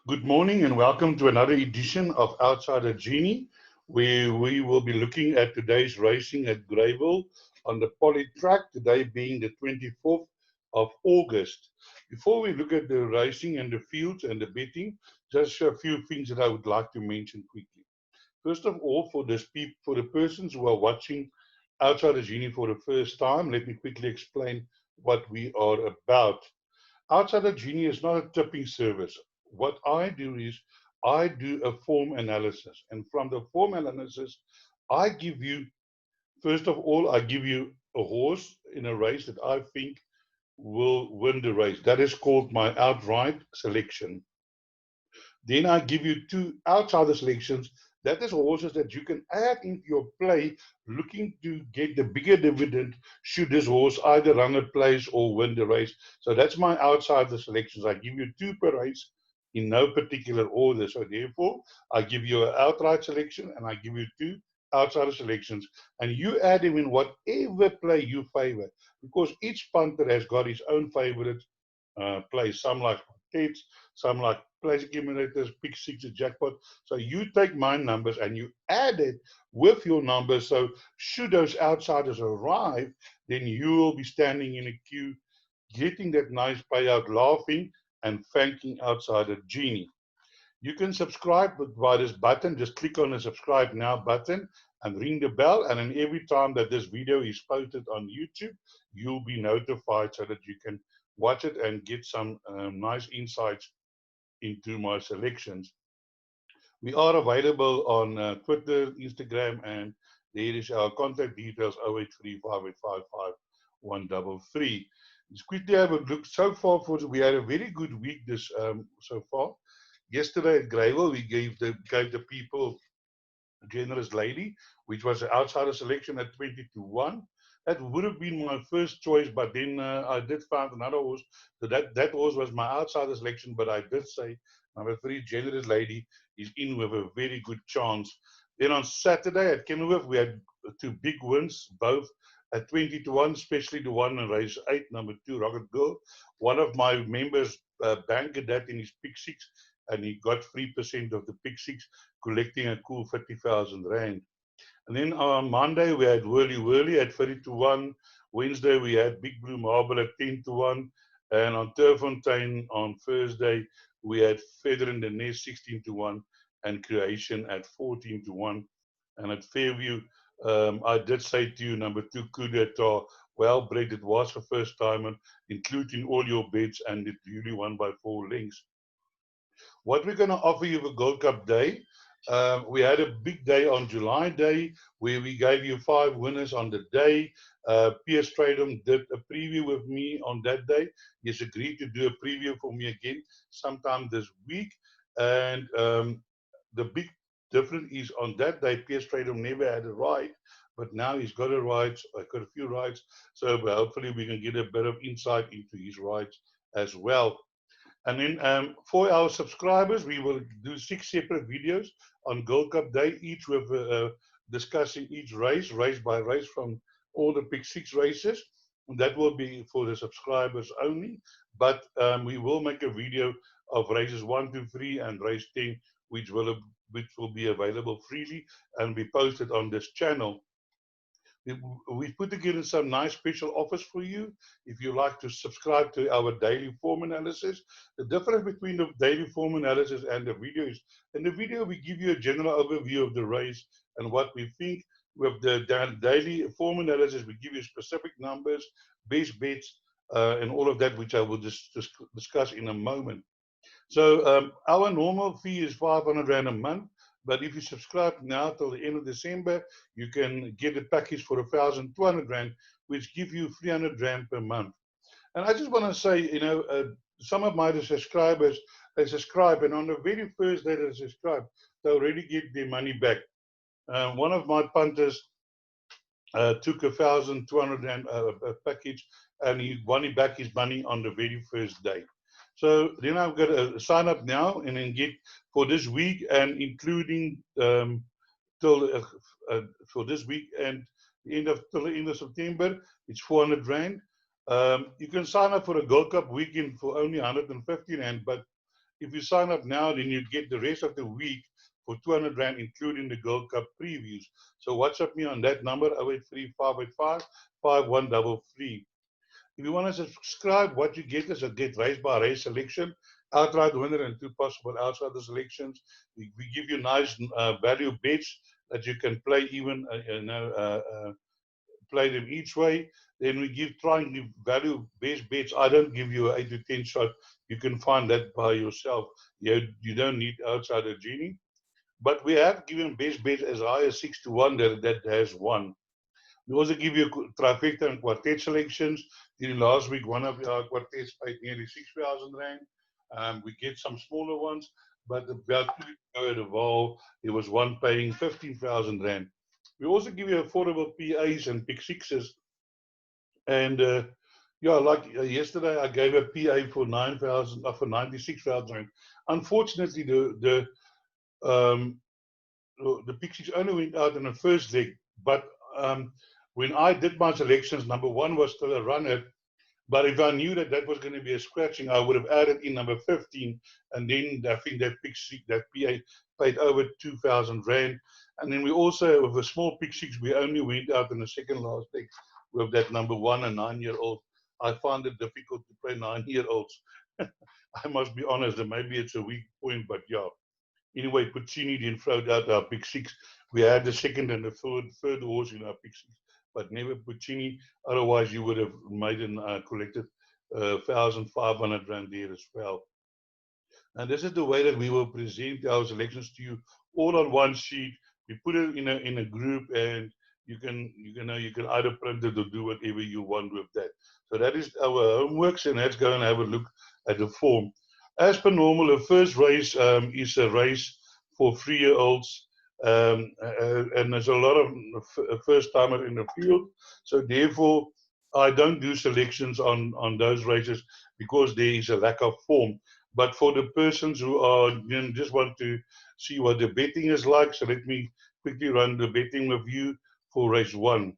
Good morning and welcome to another edition of Outside of Genie, where we will be looking at today's racing at Greyville on the poly track, today being the 24th of August. Before we look at the racing and the fields and the betting, just a few things that I would like to mention quickly. First of all, for the persons who are watching Outside of Genie for the first time, let me quickly explain what we are about. Outside of Genie is not a tipping service. What I do is I do a form analysis. And from the form analysis, I give you, first of all, I give you a horse in a race that I think will win the race. That is called my outright selection. Then I give you two outsider selections. That is horses that you can add into your play looking to get the bigger dividend should this horse either run a place or win the race. So that's my outsider selections. I give you two per race in no particular order. So therefore, I give you an outright selection and I give you two outsider selections. And you add them in whatever play you favor because each punter has got his own favorite play. Some like quartets, some like place accumulators, pick six, a jackpot. So you take my numbers and you add it with your numbers. So should those outsiders arrive, then you will be standing in a queue, getting that nice payout, laughing and thanking outsider Genie. You can subscribe by this button. Just click on the subscribe now button and ring the bell. And then every time that this video is posted on YouTube, you'll be notified so that you can watch it and get some nice insights into my selections. We are available on Twitter, Instagram, and there is our contact details 0835855133. Let's quickly have a look. So far, we had a very good week this so far. Yesterday at Greyville, we gave the people a generous lady, which was an outsider selection at 20 to 1. That would have been my first choice, but then I did find another horse. So that horse was my outsider selection, but I did say number 3, generous lady, is in with a very good chance. Then on Saturday at Kenilworth, we had two big wins, both at 20 to 1, especially the one in race 8, number 2, Rocket Girl. One of my members banked that in his pick 6, and he got 3% of the pick 6, collecting a cool 50,000 Rand. And then on Monday, we had Whirly Whirly at 30 to 1. Wednesday, we had Big Blue Marble at 10 to 1. And on Turfontein on Thursday, we had Feather in the Nest 16 to 1 and Creation at 14 to 1. And at Fairview, I did say to you, number 2, Kudeta, well bred, it was for first time, including all your bets, and it really won by 4 lengths. What we're going to offer you for Gold Cup Day, we had a big day on July Day where we gave you 5 winners on the day. Pierre Stradom did a preview with me on that day. He's agreed to do a preview for me again sometime this week. And the big difference is on that day, Pierre Stradom never had a ride, but now he's got a ride. I got a few rides. So hopefully we can get a bit of insight into his rides as well. And then for our subscribers, we will do 6 separate videos on Gold Cup Day, each with discussing each race, race by race from all the pick 6 races. And that will be for the subscribers only. But we will make a video of races 1 to 3 and race 10, which will be available freely and be posted on this channel. We've put together some nice special offers for you if you like to subscribe to our daily form analysis. The difference between the daily form analysis and the video is, in the video we give you a general overview of the race and what we think. With the daily form analysis, we give you specific numbers, base bets, and all of that, which I will discuss in a moment. So our normal fee is 500 Rand a month. But if you subscribe now till the end of December, you can get a package for 1,200 Rand, which gives you 300 Rand per month. And I just want to say, some of my subscribers, they subscribe, and on the very first day they subscribe, they already get their money back. One of my punters took 1,200 Rand package, and he won back his money on the very first day. So then I've got to sign up now and then get for this week and including till for this week and till the end of September, it's 400 Rand. You can sign up for a Gold Cup weekend for only 150 Rand, but If you sign up now, then you get the rest of the week for 200 Rand, including the Gold Cup previews. So WhatsApp me on that number, 083-585-5133. If you want to subscribe, what you get is a get race by race selection, outright winner and two possible outsider selections. We give you nice value bets that you can play even, play them each way. Then we try and give value best bets. I don't give you an 8 to 10 shot. You can find that by yourself. You don't need outsider Genie. But we have given best bets as high as 6 to 1 that has won. We also give you trifecta and quartet selections. During last week, one of our quartets paid nearly 6,000 Rand. We get some smaller ones, but about 2 weeks ago at the Vaal, there was one paying 15,000 Rand. We also give you affordable PAs and pick sixes. And yeah, like yesterday, I gave a PA for 9,000, for 96,000 Rand. Unfortunately, the pick six only went out in the first leg, but when I did my selections, number one was still a runner. But if I knew that that was going to be a scratching, I would have added in number 15, and then I think that pick six, that PA paid over 2,000 Rand. And then we also, with a small pick six, we only went out in the second last leg with that number one, a 9-year-old. I found it difficult to play 9-year-olds. I must be honest, and maybe it's a weak point, but yeah. Anyway, Puccini then float out our pick six. We had the second and the third horse in our pick six, but never Puccini. Otherwise, you would have made and collected 1,500 Rand there as well. And this is the way that we will present our selections to you, all on one sheet. We put it in a group, and you can either print it or do whatever you want with that. So that is our homeworks, and let's go and have a look at the form. As per normal, the first race is a race for 3-year-olds, and there's a lot of first-timers in the field. So therefore, I don't do selections on those races because there is a lack of form. But for the persons who are just want to see what the betting is like, so let me quickly run the betting with you for race 1.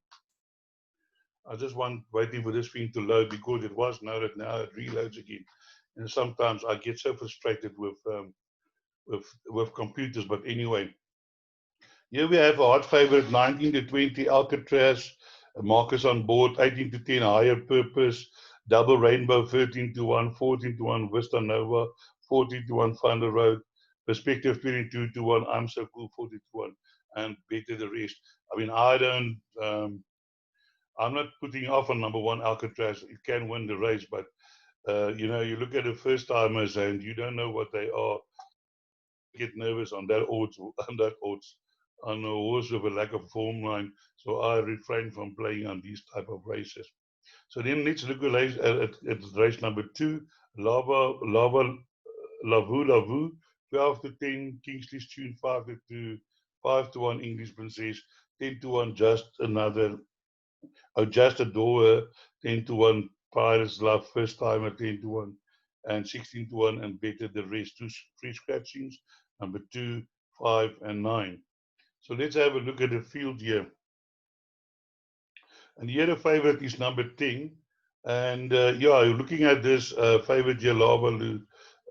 I just waiting for this thing to load because it was loaded, now it reloads again. And sometimes I get so frustrated with computers. But anyway, here we have a hot favorite, 19 to 20 Alcatraz, Marcus on board, 18 to 10 Higher Purpose, Double Rainbow, 13 to 1, 14 to 1 Vista Nova, 14 to 1 Thunder Road, Perspective 22 to 1, I'm So Cool, 40 to 1, and better the rest. I mean, I'm not putting off on number 1 Alcatraz. It can win the race, but you look at the first timers and you don't know what they are. Get nervous on that odds, on a horse with a lack of form line. So I refrain from playing on these type of races. So then let's look at race number 2, Lavu, 12 to 10 Kingsley's Tune, 5 to 2, 5 to 1 English Princess, 10 to 1 Just Adore Her, 10 to 1 Pirates Love, First Timer, 10 to 1, and 16 to 1, and better the rest, 2 free scratchings, number 2, 5, and 9. So let's have a look at the field here. And here the favorite is number 10. And yeah, looking at this favorite here, Lava,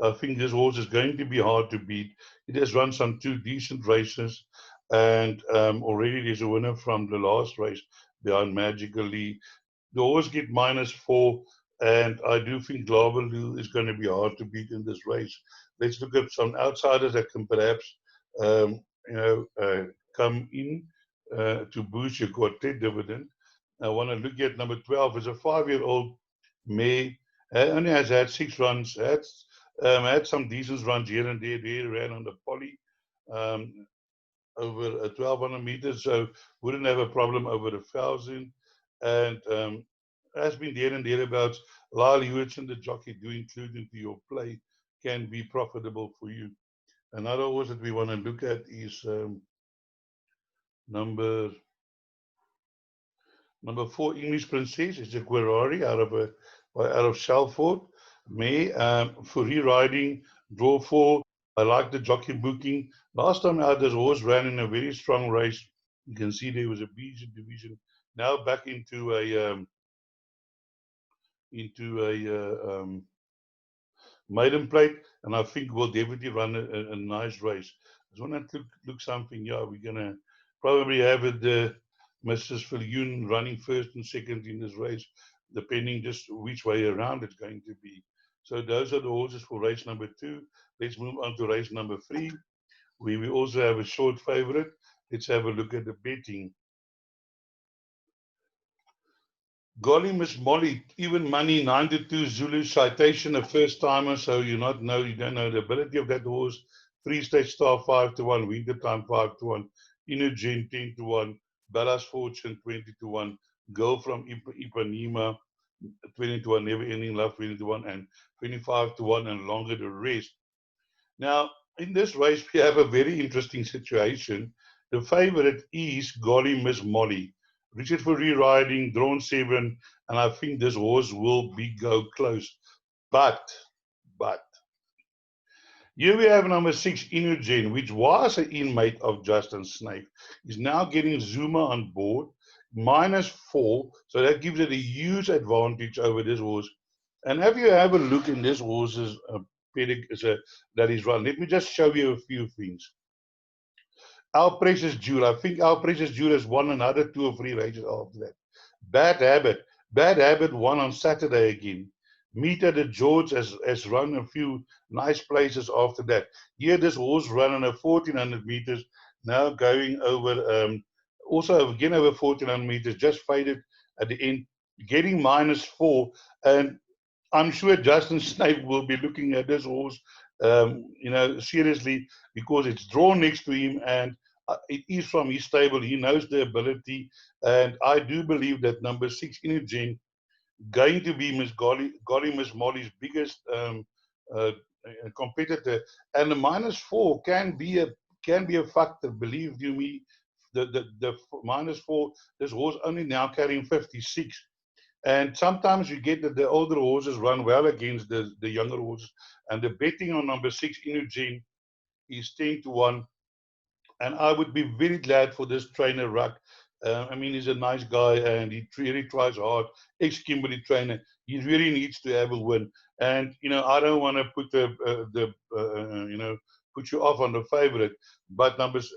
I think this horse is going to be hard to beat. It has run some 2 decent races, and already there's a winner from the last race behind Magically. The horse get -4, and I do think Lava is going to be hard to beat in this race. Let's look at some outsiders that can perhaps come in to boost your quartet dividend. I want to look at number 12. Is a 5-year-old mare. Only has had 6 runs. Had some decent runs here and there. They ran on the poly over 1,200 meters, so wouldn't have a problem over 1,000. And has been there and thereabouts. Lyle Hewitson, the jockey, do include into your play, can be profitable for you. Another horse that we want to look at is number 4, English Princess. It's a Guerrari out of Shelford. May for re-riding, draw 4. I like the jockey booking. Last time out, this horse ran in a very strong race. You can see there was a BG division. Now back into a maiden plate, and I think we'll definitely run a nice race. I just want to look something. Yeah, we're gonna probably have the Mrs. Viljoen running first and second in this race, depending just which way around it's going to be. So those are the horses for race number 2. Let's move on to race number 3. We also have a short favorite. Let's have a look at the betting. Golly, Miss Molly, even money 92 Zulu citation, a first timer, so you don't know the ability of that horse. 3-stage star 5-1, winter time 5-1, Inogen 10-1, Bella's Fortune 20-1, Girl from Ipanema 20-1, Never Ending Love 20-1, and 25-1, and longer the rest. Now, in this race, we have a very interesting situation. The favorite is Golly Miss Molly. Richard for riding, drawn 7, and I think this horse will go close. But, here we have number 6, Inogen, which was an inmate of Justin Snape, is now getting Zuma on board, -4, so that gives it a huge advantage over this horse. And have you have a look in this horse's that is run? Let me just show you a few things. Our Precious Jewel. I think Our Precious Jewel has won another 2 or 3 races after that. Bad Habit won on Saturday again. Meter the George has run a few nice places after that. Here this horse running a 1400 meters, now going over, also again over 1400 meters, just faded at the end, getting -4. And I'm sure Justin Snape will be looking at this horse, seriously, because it's drawn next to him and it is from his stable. He knows the ability, and I do believe that number 6, Inogen, going to be Miss Molly's biggest competitor, and the -4 can be a factor. Believe you me, the -4. This horse only now carrying 56. And sometimes you get that the older horses run well against the younger horses. And the betting on number 6, Inogen, is 10-1. And I would be very glad for this trainer, Ruck. He's a nice guy and he really tries hard. Ex-Kimberley trainer. He really needs to have a win. And, I don't want to put put you off on the favorite. But I was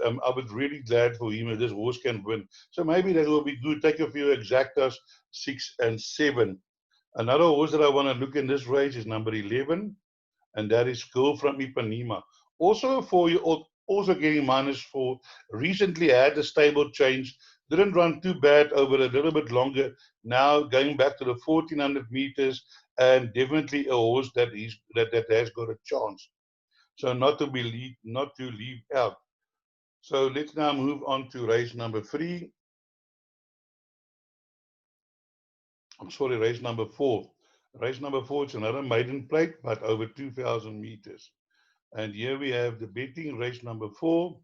really glad for him that this horse can win. So maybe that will be good. Take a few exactas, 6 and 7. Another horse that I want to look in this race is number 11, and that is Girl from Ipanema. Also also getting -4. Recently had a stable change. Didn't run too bad over a little bit longer. Now going back to the 1400 meters, and definitely a horse that has got a chance. So not to leave out. So let's now move on to race number 3. I'm sorry, race number 4. Race number 4 is another maiden plate, but over 2,000 meters. And here we have the betting, race number 4.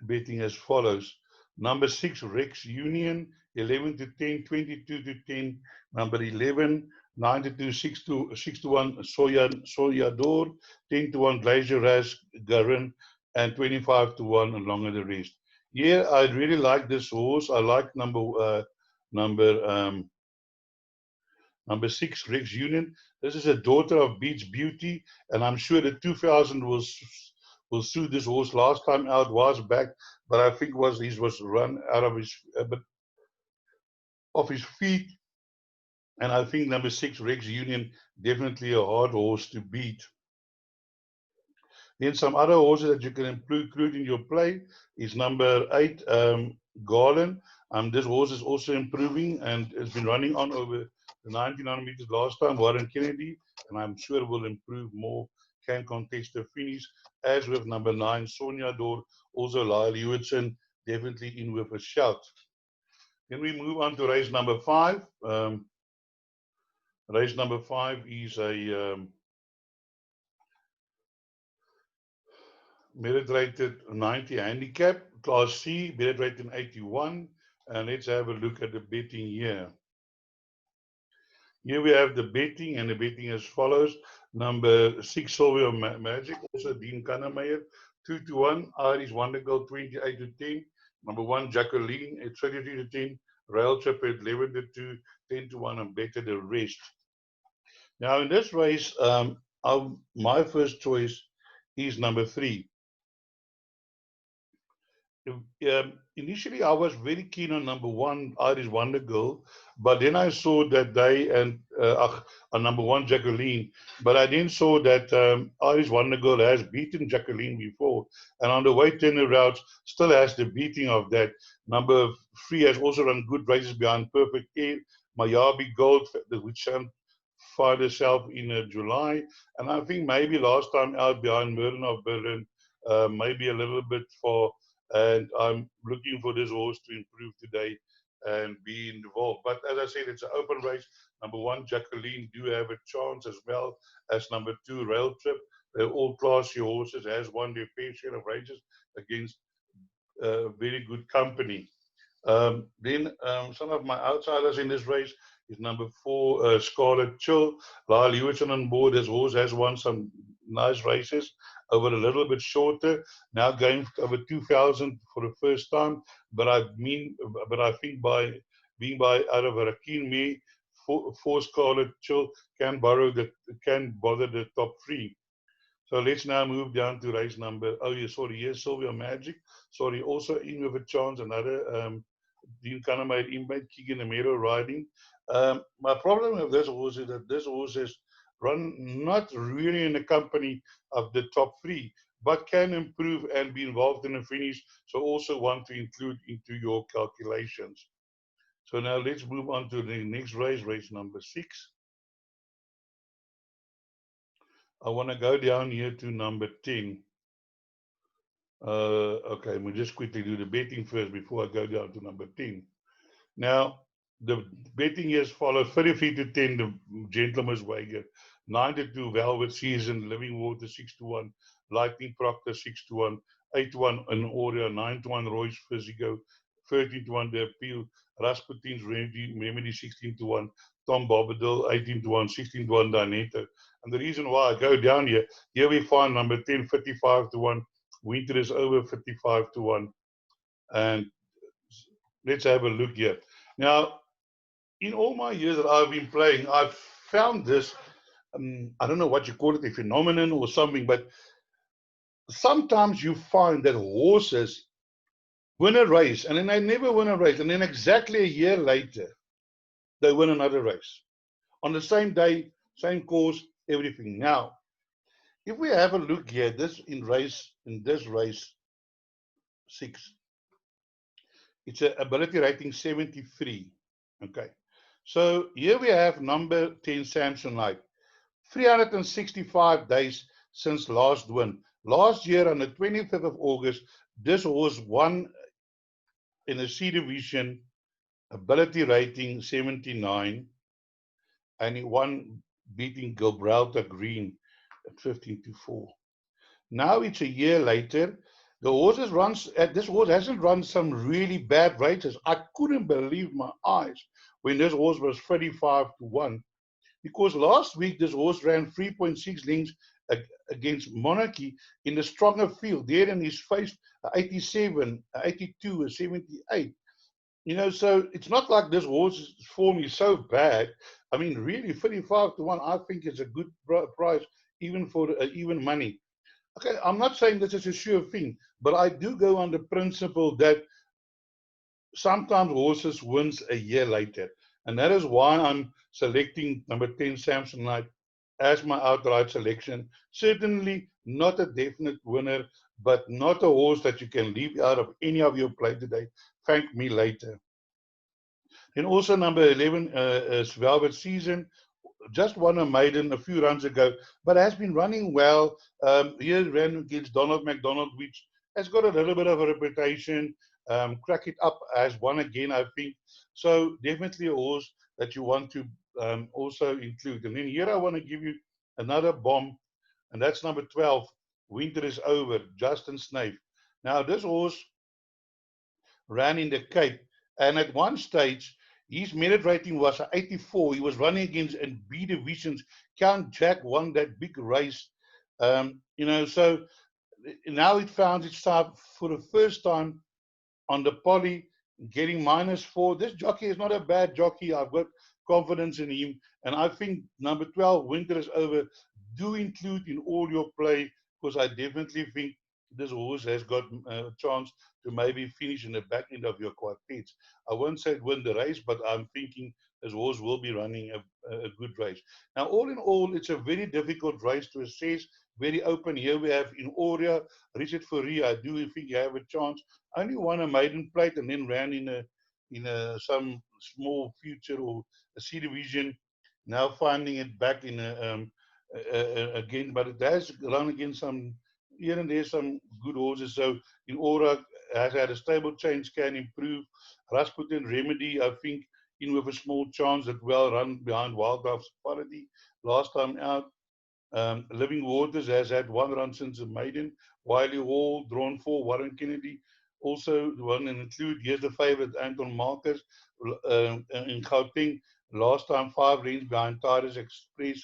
Betting as follows. Number 6, Rex Union, 11-10, 22-10. Number 11, 9-2, 6-1, Soyador, 10-1, Glacier Ras, Garin, and 25-1 along with the rest. Here, I really like this horse. I like number 6, Rex Union. This is a daughter of Beach Beauty, and I'm sure the 2000 will suit this horse. Last time out was back, but I think he was run out of his feet. And I think number 6, Rex Union, definitely a hard horse to beat. Then some other horses that you can include in your play is number 8, Garland. This horse is also improving and has been running on over the 1900 meters last time, Warren Kennedy, and I'm sure will improve more, can contest the finish, as with number 9, Sonia Dor, also Lyle Hewitson, definitely in with a shout. Then we move on to race number 5. Race number 5 is a merit rated 90 handicap, Class C, merit rated 81. And let's have a look at the betting here. Here we have the betting, and the betting as follows. Number 6, Sylvia Magic, also Dean Kannemeyer, 2-1. Irish Wonder Girl, 28-10. Number 1, Jacqueline, at 33-10. Rail Trip at 11-2, 10-1, and better the rest. Now in this race, My first choice is number 3. Initially, I was very keen on number 1, Irish Wonder Girl, but then I saw that they and on number 1, Jacqueline. But I then saw that Irish Wonder Girl has beaten Jacqueline before, and on the weight turner routes still has the beating of that. Number 3 has also run good races behind Perfect Air, Mayabi Gold, which find herself in July, and I think maybe last time out behind Merlin of Berlin, maybe a little bit for. And I'm looking for this horse to improve today and be involved. But as I said, it's an open race. Number 1, Jacqueline, do have a chance, as well as number 2, Rail Trip. They're all classy horses, has won their fair share of races against very good company. Then some of my outsiders in this race is number 4, Scarlet Chill. Lyle Hewitson on board. This horse has won some nice races over a little bit shorter. Now going over 2,000 for the first time. But I think by being out of a keen me, 4 Scarlet Chill can bother the top 3. So let's now move down to race number. Oh, yeah, sorry. Yes, Sylvia Magic. Sorry, also in with a chance. Another Dean Kanamite impact, kick in the middle riding. My problem with this horse is that this horse is run not really in the company of the top 3, but can improve and be involved in the finish. So also want to include into your calculations. So now let's move on to the next race, race number 6. I want to go down here to number 10. Okay, we'll just quickly do the betting first before I go down to number 10. Now, the betting is follows 33 to 10, the Gentleman's Wager, 9 to 2, Velvet Season, Living Water 6 to 1, Lightning Proctor 6 to 1, 8 to 1, An Order, 9 to 1, Royce Physico, 13 to 1, The Appeal, Rasputin's Remedy 16 to 1, Tom Bobadil 18 to 1, 16 to 1, Dineto. And the reason why I go down here we find number 10, 55 to 1, Winter is Over 55 to 1. And let's have a look here. Now, in all my years that I've been playing, I've found this, I don't know what you call it, a phenomenon or something, but sometimes you find that horses win a race and then they never win a race. And then exactly a year later, they win another race. On the same day, same course, everything. Now, if we have a look here, in this race 6, it's an ability rating 73. Okay. So here we have number 10, Samsonite. 365 days since last win. Last year on the 25th of August, this horse won in the C division, ability rating 79, and he won beating Gibraltar Green at 15 to 4. Now it's a year later. This horse hasn't run some really bad races. I couldn't believe my eyes when this horse was 35 to 1. Because last week this horse ran 3.6 lengths against Monarchy in the stronger field. There in his face, 87, 82, 78. So it's not like this horse's form is so bad. I mean, really, 35 to 1, I think is a good price, even for even money. Okay, I'm not saying this is a sure thing, but I do go on the principle that sometimes horses wins a year later. And that is why I'm selecting number 10, Samsonite, as my outright selection. Certainly not a definite winner, but not a horse that you can leave out of any of your play today. Thank me later. And also number 11 is Velvet Season. Just won a maiden a few runs ago, but has been running well. Here ran against Donald McDonald, which has got a little bit of a reputation. Crack It Up has won again, I think. So definitely a horse that you want to also include. And then here I want to give you another bomb, and that's number 12, Winter is Over, Justin Snape. Now this horse ran in the Cape, and at one stage, his merit rating was 84. He was running against in B divisions. Count Jack won that big race. So now it found itself for the first time on the poly, getting -4. This jockey is not a bad jockey. I've got confidence in him. And I think number 12, Winter is Over, do include in all your play, because I definitely think this horse has got a chance to maybe finish in the back end of your quartets. I won't say win the race, but I'm thinking this horse will be running a good race. Now, all in all, it's a very difficult race to assess. Very open. Here we have in Aurea, Richard Fourie. I do think you have a chance. Only won a maiden plate and then ran in some small future or a C division. Now finding it back in again, but it has run against some here and there some good horses. So in Aura has had a stable change, can improve. Rasputin Remedy, I think, in with a small chance that well run behind Wildlife Safari last time out. Living Waters has had one run since the maiden. Wiley Hall, drawn for Warren Kennedy. Also, the one and include, here's the favorite, Anton Marcus in Gauteng. Last time, 5 lanes behind Tyrus Express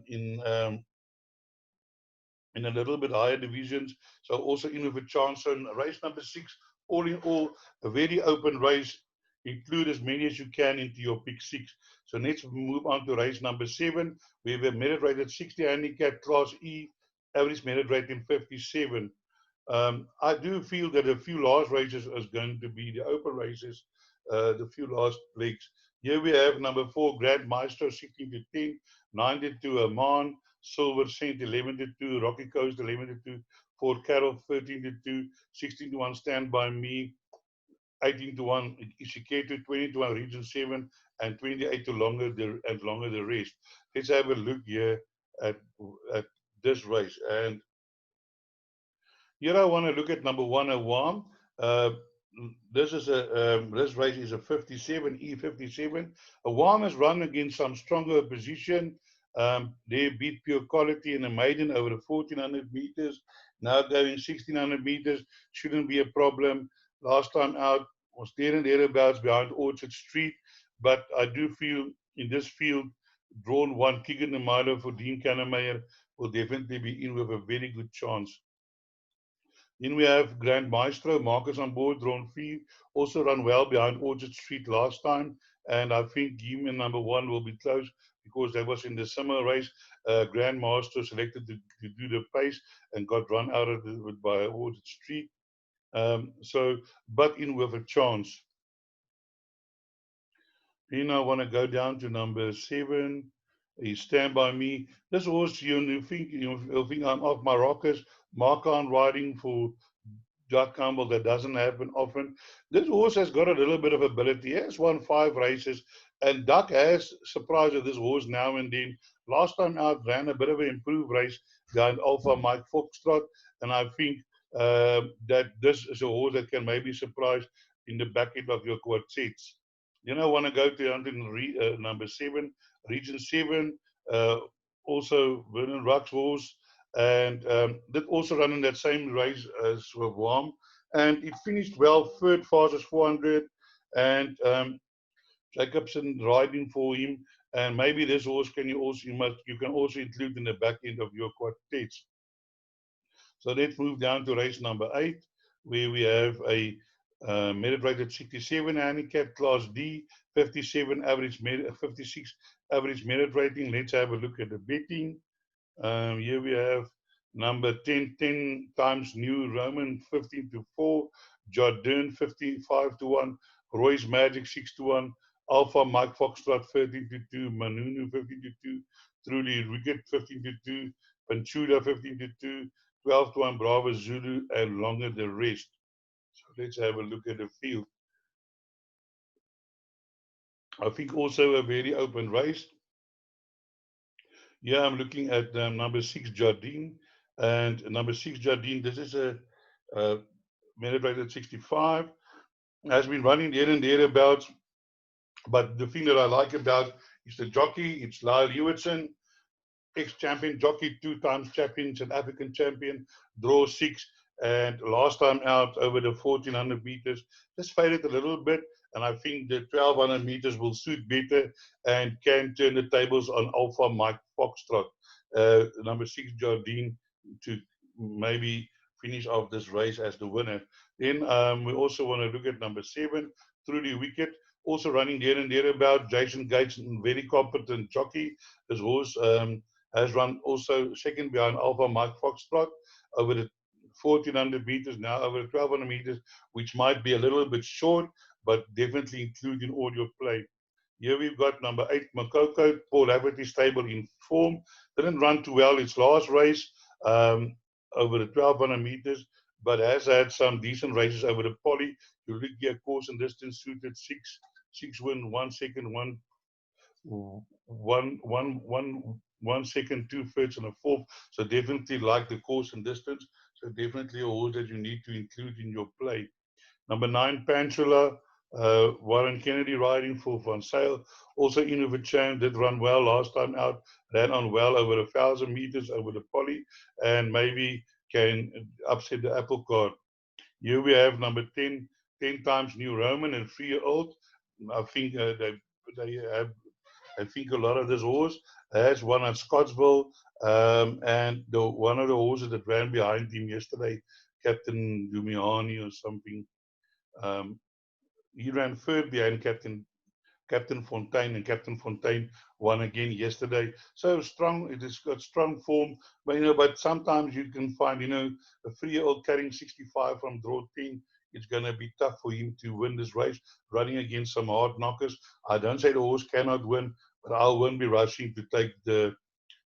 in a little bit higher divisions. So also in with a chance. So in race number 6, all in all, a very open race. Include as many as you can into your pick 6. So let's move on to race number 7. We have a merit rated 60 handicap class E, average merit rating 57. I do feel that a few last races is going to be the open races, the few last legs. Here we have number 4, Grand Maestro 16 to 10, 9 to Amman, Silver Saint 11 to 2, Rocky Coast 11 to 2, Fort Carroll 13 to 2, 16 to 1, Stand By Me, 18 to 1, Ishiketu 20 to 1, Region 7, and 28 to longer the rest. Let's have a look here at this race. And here I want to look at number 1, Awam. This race is a 57, E57. Awam has run against some stronger opposition. They beat Pure Quality in a maiden over the 1400 meters. Now going 1600 meters shouldn't be a problem. Last time out was there and thereabouts behind Orchard Street. But I do feel in this field, drawn 1, Keegan and Milo for Dean Kannemeyer will definitely be in with a very good chance. Then we have Grand Maestro, Marcus on board, drawn 3, also run well behind Orchard Street last time. And I think him in number 1 will be close because that was in the summer race. Grand Maestro selected to do the pace and got run out of it by Orchard Street. But in with a chance. Then I want to go down to number 7. Stand By Me. This horse, you'll think I'm off my rockers. Mark-on riding for Jack Campbell. That doesn't happen often. This horse has got a little bit of ability. He has won 5 races, and Duck has surprised with this horse now and then. Last time out, ran a bit of an improved race behind Alpha Mike Foxtrot, and I think that this is a horse that can maybe surprise in the back end of your quartets. Then I want to go to number 7, Region 7, also Vernon Ruck's horse, and that also run in that same race as Wam, and it finished well, third fastest 400, and Jacobson riding for him, and maybe this horse you can also include in the back end of your quartets. So let's move down to race number 8, where we have a merit rated 67 handicap class D, 57 average 56 average merit rating. Let's have a look at the betting. Here we have number 10 times New Roman 15 to 4, Jardin 55 to 1, Roy's Magic 6 to 1, Alpha Mike Foxtrot 13 to 2, Manunu 15 to 2, Truly Wicked 15 to 2, Panchuda 15 to 2, 12 to 1, Bravo Zulu, and longer the rest. So let's have a look at the field. I think also a very open race. Yeah, I'm looking at number 6 Jardine, and number 6 Jardine. This is a merit rated 65. Has been running there and thereabouts, but the thing that I like about is the jockey. It's Lyle Hewitson, ex-champion jockey, 2 times champion, South African champion, draw 6, and last time out over the 1400 meters, just faded a little bit. And I think the 1200 meters will suit better and can turn the tables on Alpha Mike Foxtrot. Number 6 Jardine to maybe finish off this race as the winner. Then we also want to look at number 7, Truly Wicked, also running there and thereabout. Jason Gates, very competent jockey. His horse has run also second behind Alpha Mike Foxtrot over the 1400 meters, now over 1200 meters, which might be a little bit short, but definitely include in all your play. Here we've got number 8, Makoko. Paul Haverty, stable in form. Didn't run too well its last race over the 1200 meters, but has had some decent races over the poly. You look here, course and distance suited 6 win, 1 second, 1 second, 2 thirds, and a fourth. So definitely like the course and distance. So definitely a horse that you need to include in your play. Number 9, Pantula, Warren Kennedy riding for Van Sale. Also Innovachan did run well last time out, ran on well over 1,000 meters over the poly, and maybe can upset the apple cart. Here we have number 10, 10 times New Roman and 3-year-old. I think they have, I think a lot of this horse has won at Scottsville, and one of the horses that ran behind him yesterday, Captain Dumiani or something. He ran third behind Captain Fontaine, and Captain Fontaine won again yesterday. So strong, it has got strong form. But but sometimes you can find, a 3-year-old carrying 65 from draw 10. It's going to be tough for him to win this race, running against some hard knockers. I don't say the horse cannot win, but I won't be rushing to take the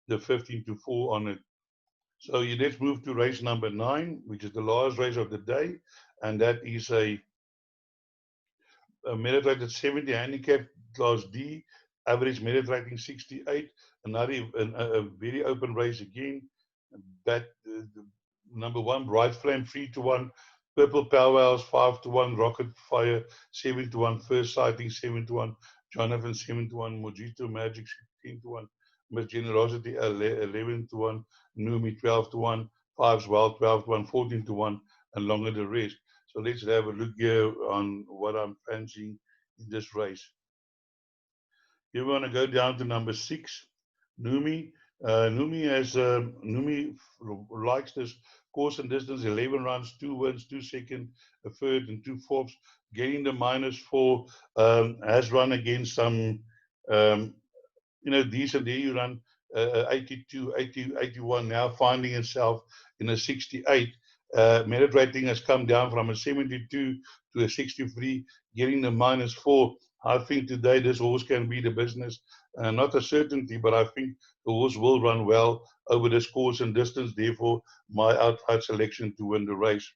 15 to 4 on it. So let's move to race number 9, which is the last race of the day, and that is a merit rated 70 handicap class D, average merit rating 68. Another a very open race again. That number 1, Bright Flame 3-1, Purple Powwows 5-1, Rocket Fire 7-1, First Sighting 7-1, Jonathan 7-1, Mojito Magic 10-1, Miss Generosity 11-1, Numi 12-1, Fives Wild 12-1, 14-1, and longer the rest. So let's have a look here on what I'm fancying in this race. Here we want to go down to number 6, Numi. Numi likes this course and distance, 11 runs, 2 wins, 2 seconds, a third, and 2 fourths, getting the -4. Has run against some, decent. There you run 82, 80, 81, now finding itself in a 68. Merit rating has come down from a 72 to a 63, getting the -4. I think today this horse can be the business. Not a certainty, but I think the horse will run well over this course and distance. Therefore, my outright selection to win the race.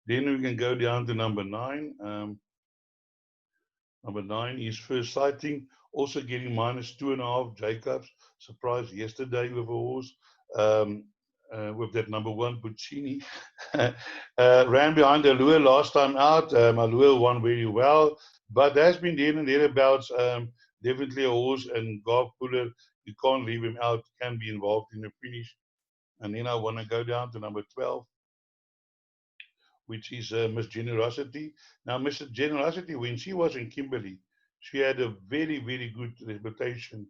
Then we can go down to number 9. Number 9 is First Sighting, also getting -2.5. Jacobs surprised yesterday with a horse. With that number 1, Puccini. Ran behind Allure last time out. Allure won very well, but has been there and thereabouts. Definitely a horse, and Garth Fuller, you can't leave him out, can be involved in the finish. And then I want to go down to number 12, which is Miss Generosity. Now, Miss Generosity, when she was in Kimberley, she had a very, very good reputation,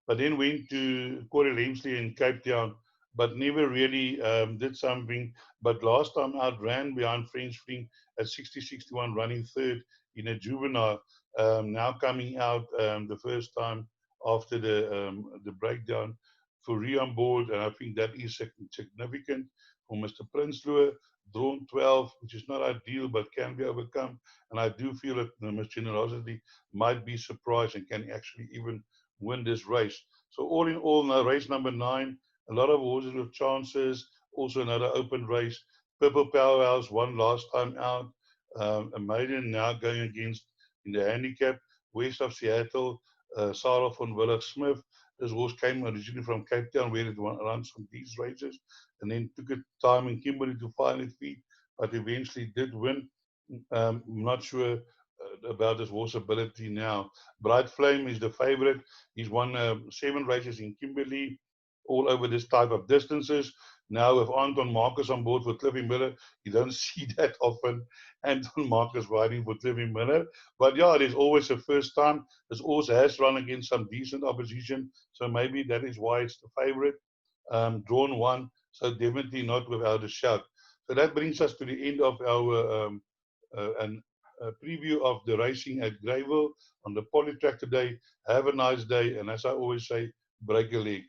but then went to Corey Lemsley in Cape Town, but never really did something. But last time out, ran behind French Fling at 60-61, running third in a juvenile. Now coming out the first time after the breakdown for on board, and I think that is significant for Mr. Prinsloo. Drawn 12, which is not ideal but can be overcome. And I do feel that Miss Generosity might be surprised and can actually even win this race. So all in all, now race number 9, a lot of horses with chances. Also another open race. Purple Powerhouse won last time out. A maiden now going against in the handicap. West of Seattle, Sarah von Willard Smith. This horse came originally from Cape Town, where it runs some these races, and then took it time in Kimberley to find its feet, but eventually did win. I'm not sure about his horse ability now. Bright Flame is the favorite. He's won 7 races in Kimberley, all over this type of distances. Now with Anton Marcus on board for Cliffy Miller, you don't see that often. Anton Marcus riding for Cliffy Miller. But yeah, it is always the first time. This horse has run against some decent opposition, so maybe that is why it's the favorite. Drawn 1, so definitely not without a shout. So that brings us to the end of our preview of the racing at Greyville on the Poly Track today. Have a nice day, and as I always say, break a leg.